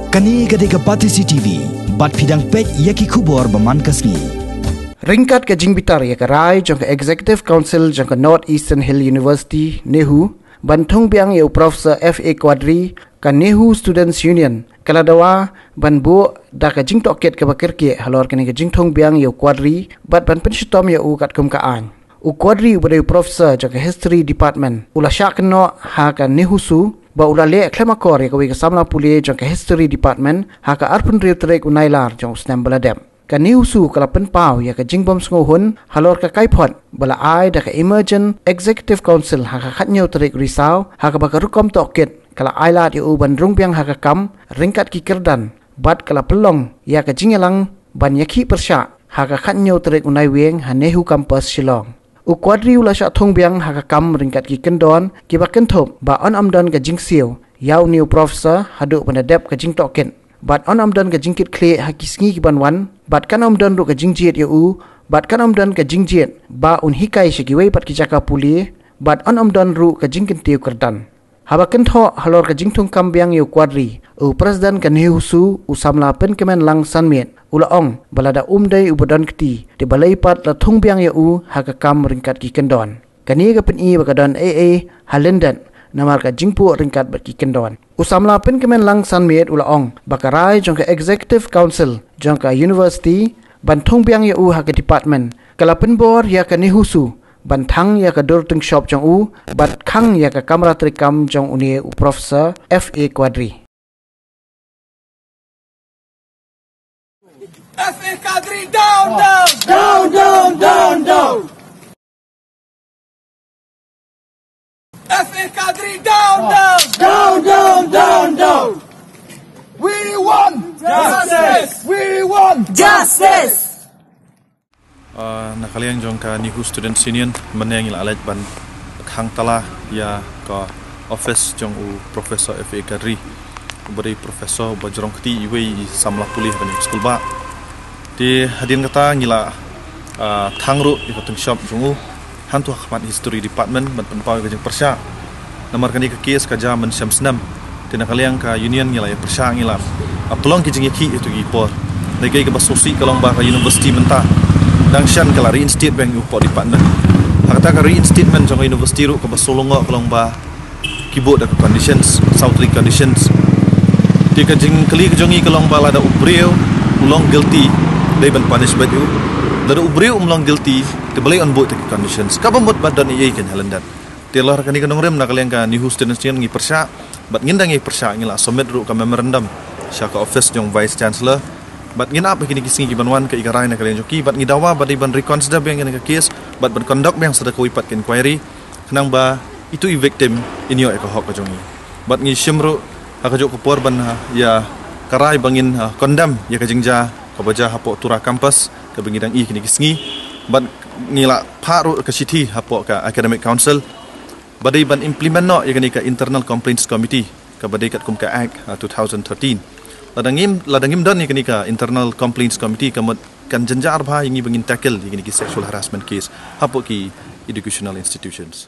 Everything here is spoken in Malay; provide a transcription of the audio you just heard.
Kani gadega Pati CCTV, bat pidang pek yaki kubor baman kasni. Ringkat ke Jingbitar ya kerai jangka Executive Council jangka North Eastern Hill University Nehu Bantung biang ya Profesor F.A. Quadri kan Nehu Students Union kaladawa ban bu da ka jing toket ke bakirki halor kini ke jingtong biang ya Quadri bat ban penshitom ya u kat kum kaan u Quadri ubade Professor jangka History Department ula syak no ha kan Nehu su ba ula le klemakor ya ke samla puli jangka History Department ha ka arpun riutrek unailar jang snam baladem kan Nehu su kala pen pau ya ka jingbom sngohun halor ka kaipot bala ai da ka Emergent Executive Council ha ka khatnyau tarik risau ha ka bakarukom toket kala ai lat ya u ban rung biang ha ka kam ringkat ki kerdan bat kala pelong ya ka jingelang ban yakhi persya ha ka khatnyau tarik unai weng ha Nehu campus Shillong u Quadri ula sya thong biang ha ka kam ringkat ki kendon ki ba kenthop ba on amdon ka jingsiu yau new professor hadu pandadep ka jing toket bat on amdan ka jingkit kle hakisngi ki banwan bat kan amdan ru ka jingjiet ya u bat kan amdan ka jingjiet ba un hikai shikiwei pat ki jaka puli bat on amdan ru ka jingkin tiu kerdan haba kentho halor ka jingtung kambiang yu Quadri u presiden ka Nehu su u samla pen kemen lang sanmiet ula ong balada umdai u badan keti de balai pat la thung biang ya u ha ka kam ringkat ki kendon kani ka pen i ba ka don aa halendan namar ka jingpu ringkat bat ki kendon usamla pen kemen lang sanmiet ula ong bakarai jongka Executive Council jongka University banthong biang ya u ha ka department kala pen bor ya ka Nehu su bantang ya ka dorting shop jong u bat khang ya ka kamera trikam jong unie u Professor F.A. Quadri F.A. Quadri down down down down down down F.A. Quadri down down down down down down We want justice We want justice Nakaliang jongka Nehu Students Union menang ila alaj ban khang tala ya ka office jong u Professor F.A. Quadri beri Professor bajrong keti iwei samla pulih ban school ba di hadin kata ngila thangru ikatung shop jong u hantu khmat History Department ban penpau ka jeng persya namar kani ka kes ka jaman syamsnam tina kaliang ka union ngila ya persya ngila pelong ki jeng yaki itu gi por negai ka basosi kalong ba ka university mentah dangshan kala reinstate bank upo department hakata ka reinstatement jong university ru ka basolongo kalong ba keyboard ka conditions southly conditions ti ka jing kali ka jongi kalong ba lada ubreu ulong guilty dai ban punish by you lada ubreu umlong guilty te balai on board the conditions ka bambot badan iye kan halandan ti lor kani kanong rem na kaliang ka Nehu Students Union ngi persya bat ngindang ngi persya ngila submit ru ka memorandum sya ka office jong vice chancellor bat ngina apa kini kisingi banwan ke igarai na kalian joki bat ngidawa bat ban reconsider yang ka case bat conduct yang sada ko ipat inquiry kenang ba itu victim inyo eko hok ka jongi bat ngi shimru aka jok ko ban ya karai bangin condemn ya ka jingja ka baja hapo tura campus ka bangidang i kini kisingi bat ngila paru ka city hapo ka academic council badai ban implement no ya kini ka internal complaints committee ka badai kat kum ka act 2013 ladangim dan ni ka internal complaints committee kamot kan jenjar bha ingi bangin tackle ini ki sexual harassment case hapo ki educational institutions